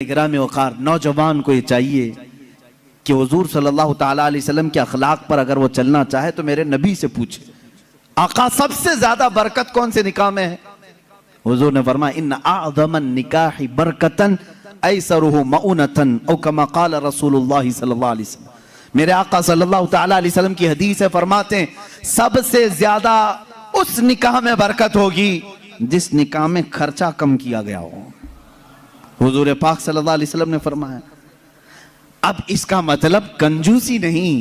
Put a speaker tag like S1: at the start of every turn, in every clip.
S1: इकराम वक़ार नौजवान को ये चाहिए कि हुजूर सल्लल्लाहु ताला अलैहि वसल्लम के अखलाक पर अगर वो चलना चाहे तो मेरे नबी से पूछे, आका सबसे ज्यादा बरकत कौन से निकाह में है? हुजूर ने फरमाया इन्न अअज़मन निकाहि बरकतन ऐसरुहु मऊनतन औ कमा क़ाल रसूलुल्लाह सल्लल्लाहु अलैहि वसल्लम। मेरे आका सल्लल्लाहु ताला अलैहि वसल्लम की हदीस है, फरमाते हैं सबसे ज्यादा उस निकाह में बरकत होगी जिस निकाह में खर्चा कम किया गया हो। हुजूर पाक सल्लल्लाहु अलैहि वसल्लम ने फरमाया। अब इसका मतलब कंजूसी नहीं,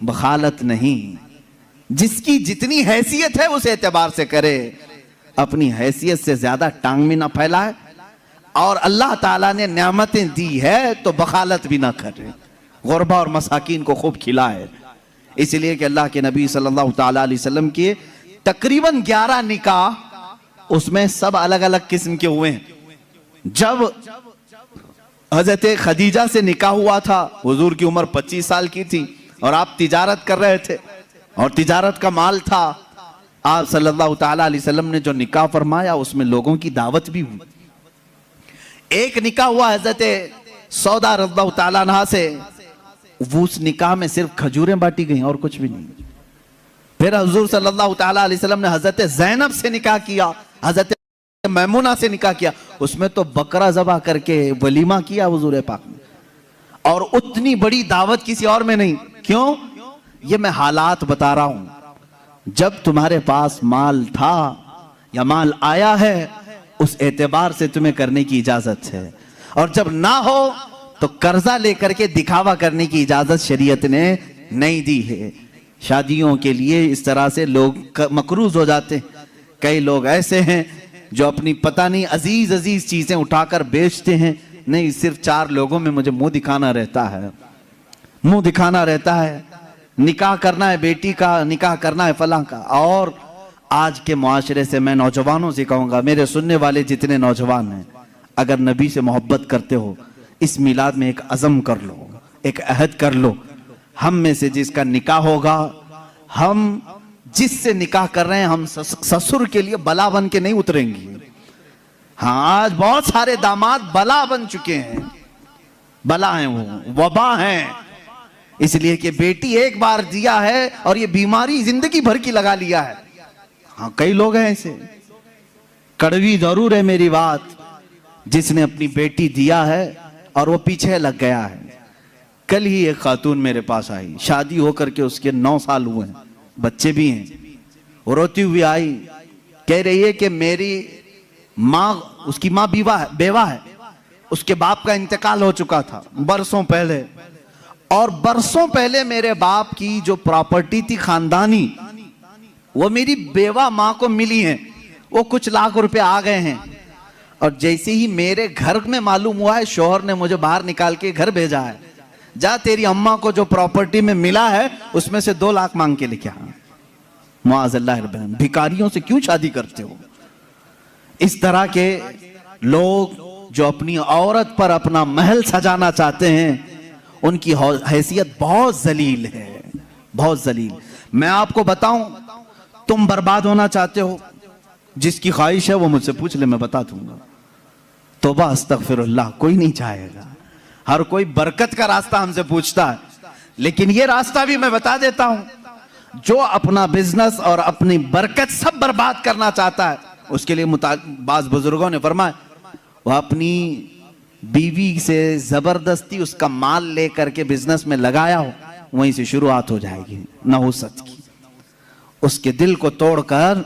S1: बखालत नहीं, जिसकी जितनी हैसियत है उस एतबार से करे, अपनी हैसियत से ज्यादा टांग में ना फैलाए, और अल्लाह ताला ने नेमतें दी है तो बखालत भी ना करे, गुरबा और मसाकीन को खूब खिलाए। इसलिए कि अल्लाह के नबी सल्लल्लाहु ताला अलैहि वसल्लम के तकरीबन 11 निकाह, उसमें सब अलग अलग किस्म के हुए हैं। जब हजरत खदीजा से निकाह हुआ था, हुजूर की उम्र 25 साल की थी और आप तिजारत कर रहे थे और तिजारत का माल था। आप सल्लल्लाहु ताला अलैहि वसल्लम ने जो निकाह फरमाया उसमें लोगों की दावत भी हुई। एक निकाह हुआ हजरत सौदा रज़ियल्लाहु ताला अन्हा से, वो उस निकाह में सिर्फ खजूरें बांटी गई और कुछ भी नहीं। फिर हुजूर सल्लल्लाहु ताला अलैहि वसल्लम ने हजरत ज़ैनब से निकाह किया, हजरत मैमुना से निकाह किया, उसमें तो बकरा ज़बह करके वलीमा किया हुजूर पाक ने, और उतनी बड़ी दावत किसी और में नहीं। क्यों? ये मैं हालात बता रहा हूं। जब तुम्हारे पास माल था या माल आया है उस एतबार से तुम्हें करने की इजाजत है, और जब ना हो तो कर्जा लेकर के दिखावा करने की इजाजत शरीयत ने नहीं दी है। शादियों के लिए इस तरह से लोग मकरूज हो जाते हैं। कई लोग ऐसे हैं जो अपनी पता नहीं अजीज अजीज चीजें उठाकर बेचते हैं, नहीं सिर्फ 4 लोगों में मुझे मुंह दिखाना रहता है, मुंह दिखाना रहता है, निकाह करना है बेटी का, निकाह करना है फलां का। और आज के मुआशरे से मैं नौजवानों से कहूंगा, मेरे सुनने वाले जितने नौजवान हैं, अगर नबी से मोहब्बत करते हो इस मिलाद में एक अज़म कर लो, एक अहद कर लो, हम में से जिसका निकाह होगा, हम जिससे निकाह कर रहे हैं, हम ससुर के लिए बला बन के नहीं उतरेंगे। हाँ, आज बहुत सारे दामाद बला बन चुके हैं, बला हैं, वो वबा हैं, इसलिए कि बेटी एक बार दिया है और ये बीमारी जिंदगी भर की लगा लिया है। हाँ, कई लोग हैं ऐसे, कड़वी जरूर है मेरी बात, जिसने अपनी बेटी दिया है और वो पीछे लग गया है। कल ही एक खातून मेरे पास आई, शादी होकर के उसके 9 साल हुए हैं, बच्चे भी हैं, वो रोती हुई आई, कह रही है कि मेरी माँ, उसकी माँ बेवा है, उसके बाप का इंतकाल हो चुका था बरसों पहले, और बरसों पहले मेरे बाप की जो प्रॉपर्टी थी खानदानी, वो मेरी बेवा माँ को मिली है, वो कुछ लाख रुपए आ गए हैं। और जैसे ही मेरे घर में मालूम हुआ है, शौहर ने मुझे बाहर निकाल के घर भेजा है, जा तेरी अम्मा को जो प्रॉपर्टी में मिला है उसमें से 2 लाख मांग के लेके आ। मुआज़ल्लाह, भिखारियों से क्यों शादी करते हो? इस तरह के लोग जो अपनी औरत पर अपना महल सजाना चाहते हैं, उनकी हैसियत बहुत जलील है, बहुत जलील। मैं आपको बताऊं, तुम बर्बाद होना चाहते हो, जिसकी ख्वाहिश है वो मुझसे पूछ ले, मैं बता दूंगा। तौबा अस्तगफिरुल्लाह, कोई नहीं चाहेगा, हर कोई बरकत का रास्ता हमसे पूछता है, लेकिन ये रास्ता भी मैं बता देता हूं, जो अपना बिजनेस और अपनी बरकत सब बर्बाद करना चाहता है, उसके लिए बाज़ बुजुर्गों ने फरमाया, वह अपनी बीवी से जबरदस्ती उसका माल लेकर के बिजनेस में लगाया हो, वहीं से शुरुआत हो जाएगी नहुसत की। उसके दिल को तोड़कर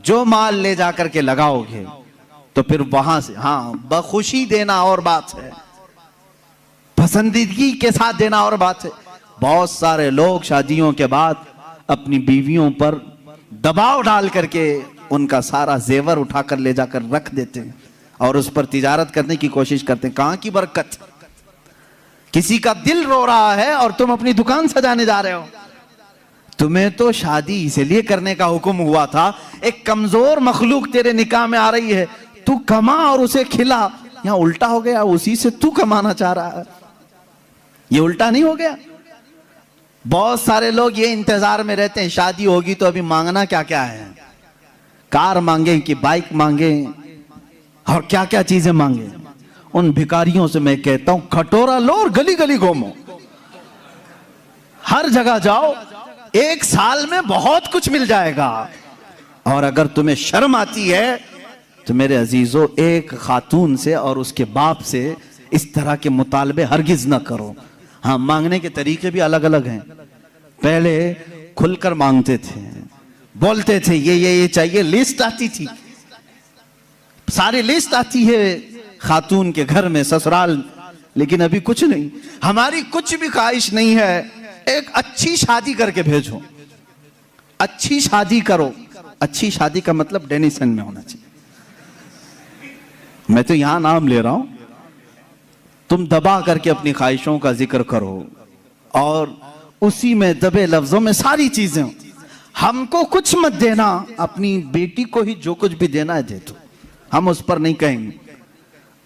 S1: जो माल ले जाकर के लगाओगे तो फिर वहां से, हाँ, बखुशी देना और बात है, पसंदीदगी के साथ देना और बात है। बहुत सारे लोग शादियों के बाद अपनी बीवियों पर दबाव डाल करके उनका सारा जेवर उठाकर ले जाकर रख देते हैं और उस पर तिजारत करने की कोशिश करते हैं। कहां की बरकत? किसी का दिल रो रहा है और तुम अपनी दुकान सजाने जा रहे हो। तुम्हें तो शादी इसलिए करने का हुक्म हुआ था, एक कमजोर मखलूक तेरे निकाह में आ रही है, तू कमा और उसे खिला। यहां उल्टा हो गया, उसी से तू कमाना चाह रहा है, ये उल्टा नहीं हो गया? बहुत सारे लोग ये इंतजार में रहते हैं, शादी होगी तो अभी मांगना क्या क्या है, कार मांगे कि बाइक मांगे और क्या क्या चीजें मांगे। उन भिखारियों से मैं कहता हूं कटोरा लो और गली गली घूमो, हर जगह जाओ, 1 साल में बहुत कुछ मिल जाएगा। और अगर तुम्हें शर्म आती है तो मेरे अजीजों, एक खातून से और उसके बाप से इस तरह के मुतालबे हरगिज ना करो। हाँ, मांगने के तरीके भी अलग अलग हैं। पहले खुलकर मांगते थे, बोलते थे ये चाहिए, लिस्ट आती थी, सारी लिस्ट आती है खातून के घर में, ससुराल। लेकिन अभी कुछ नहीं, हमारी कुछ भी ख्वाहिश नहीं है, एक अच्छी शादी करके भेजो, अच्छी शादी करो। अच्छी शादी का मतलब डेनिसन में होना चाहिए। मैं तो यहां नाम ले रहा हूं, तुम दबा करके अपनी ख्वाहिशों का जिक्र करो और उसी में दबे लफ्जों में सारी चीजें। हमको कुछ मत देना, अपनी बेटी को ही जो कुछ भी देना है दे दो, हम उस पर नहीं कहेंगे।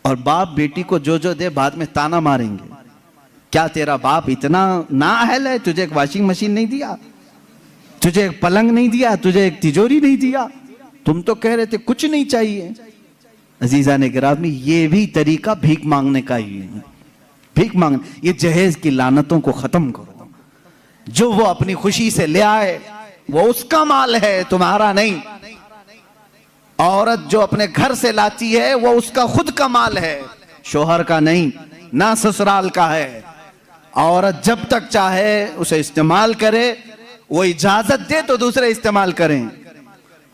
S1: और बाप बेटी को जो जो दे बाद में ताना मारेंगे, क्या तेरा बाप इतना नाअहल है, तुझे एक वॉशिंग मशीन नहीं दिया, तुझे एक पलंग नहीं दिया, तुझे एक तिजोरी नहीं दिया, तुम तो कह रहे थे कुछ नहीं चाहिए। अजीजा ने गिरामी, ये भी तरीका भीख मांगने का ही है। भीख मांगने, ये जहेज की लानतों को खत्म करो। जो वो अपनी खुशी से ले आए वो उसका माल है, तुम्हारा नहीं। औरत जो अपने घर से लाती है वो उसका खुद का माल है, शोहर का नहीं, ना ससुराल का है। औरत जब तक चाहे उसे इस्तेमाल करे, वो इजाजत दे तो दूसरे इस्तेमाल करें।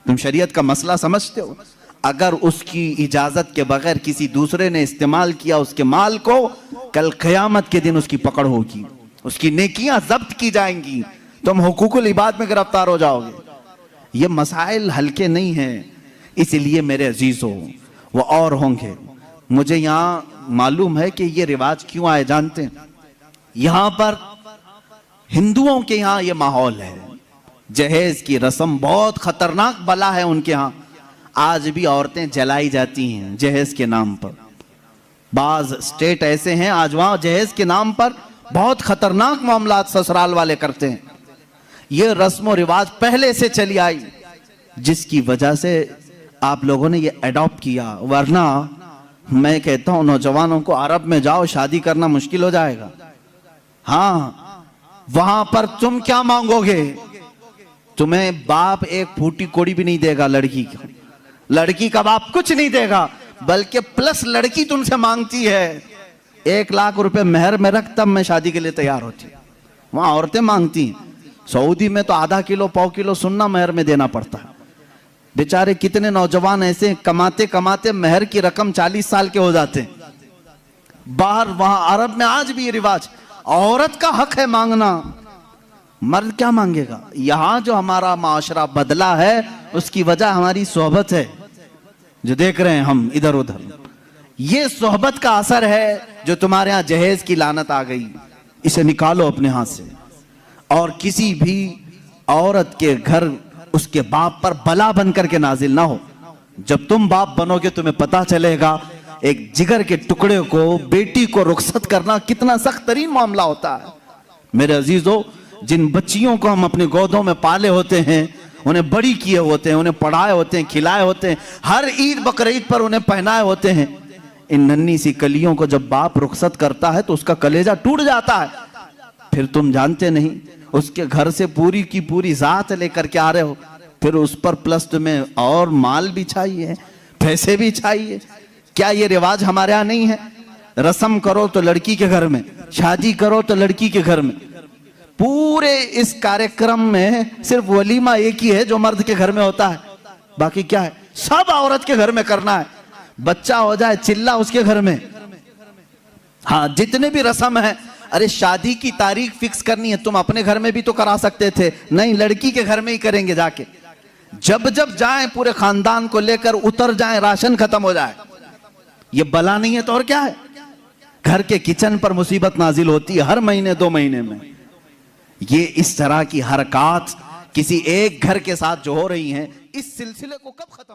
S1: तुम शरीयत का मसला समझते हो? अगर उसकी इजाजत के बगैर किसी दूसरे ने इस्तेमाल किया उसके माल को, कल क़यामत के दिन उसकी पकड़ होगी, उसकी नेकियां जब्त की जाएंगी, तुम हुकूकुल इबाद में गिरफ्तार हो जाओगे। ये मसाइल हल्के नहीं हैं। इसलिए मेरे अजीजों, वो और होंगे। मुझे यहाँ मालूम है कि ये रिवाज क्यों आए जानते हैं? यहाँ पर हिंदुओं के यहाँ ये माहौल है, जहेज की रस्म बहुत खतरनाक बला है उनके यहाँ। आज भी औरतें जलाई जाती हैं जहेज के नाम पर। बाज स्टेट ऐसे हैं आज वहां जहेज के नाम पर बहुत खतरनाक मामलात ससुराल वाले करते हैं। ये रस्म और रिवाज पहले से चली आई, जिसकी वजह से आप लोगों ने ये अडॉप्ट किया। वरना मैं कहता हूं नौजवानों को, अरब में जाओ, शादी करना मुश्किल हो जाएगा। हाँ, वहां पर तुम क्या मांगोगे? तुम्हें बाप एक फूटी कोड़ी भी नहीं देगा लड़की को, लड़की का बाप कुछ नहीं देगा, बल्कि प्लस लड़की तुमसे मांगती है 1 लाख रुपए मेहर में रख, तब मैं शादी के लिए तैयार होती। वहां औरतें मांगती हैं। सऊदी में तो आधा किलो पाव किलो सुन्ना मेहर में देना पड़ता है। बेचारे कितने नौजवान ऐसे कमाते कमाते मेहर की रकम 40 साल के हो जाते हैं। बाहर वहां अरब में आज भी ये रिवाज, औरत का हक है मांगना, मर्द क्या मांगेगा? यहां जो हमारा माशरा बदला है उसकी वजह हमारी सोहबत है, जो देख रहे हैं हम इधर उधर। ये सोहबत का असर है जो तुम्हारे यहां जहेज की लानत आ गई। इसे निकालो अपने हाथ से। और किसी भी औरत के घर उसके बाप पर बला बन करके नाजिल ना हो। जब तुम बाप बनोगे तुम्हें पता चलेगा एक जिगर के टुकड़े को, बेटी को रुखसत करना कितना सख्त तरीन मामला होता है। मेरे अजीजों, जिन बच्चियों को हम अपने गोदों में पाले होते हैं, उन्हें बड़ी किए होते हैं, उन्हें पढ़ाए होते हैं, खिलाए होते हैं, हर ईद बकरीद पर उन्हें पहनाए होते हैं, इन नन्ही सी कलियों को जब बाप रुखसत करता है तो उसका कलेजा टूट जाता है। फिर तुम जानते नहीं, उसके घर से पूरी की पूरी जात लेकर के आ रहे हो, फिर उस पर प्लस तुम्हें और माल भी चाहिए, पैसे भी चाहिए। क्या ये रिवाज हमारे यहाँ नहीं है? रस्म करो तो लड़की के घर में, शादी करो तो लड़की के घर में। पूरे इस कार्यक्रम में सिर्फ वलीमा एक ही है जो मर्द के घर में होता है, बाकी क्या है? सब औरत के घर में करना है। बच्चा हो जाए चिल्ला उसके घर में। हाँ, जितने भी रस्म है, अरे शादी की तारीख फिक्स करनी है, तुम अपने घर में भी तो करा सकते थे, नहीं लड़की के घर में ही करेंगे जाके। जब जब जाएं पूरे खानदान को लेकर उतर जाएं, राशन खत्म हो जाए। ये बला नहीं है तो और क्या है? घर के किचन पर मुसीबत नाजिल होती है हर महीने 2 महीने में। ये इस तरह की हरकत किसी एक घर के साथ जो हो रही हैं, इस सिलसिले को कब खत्म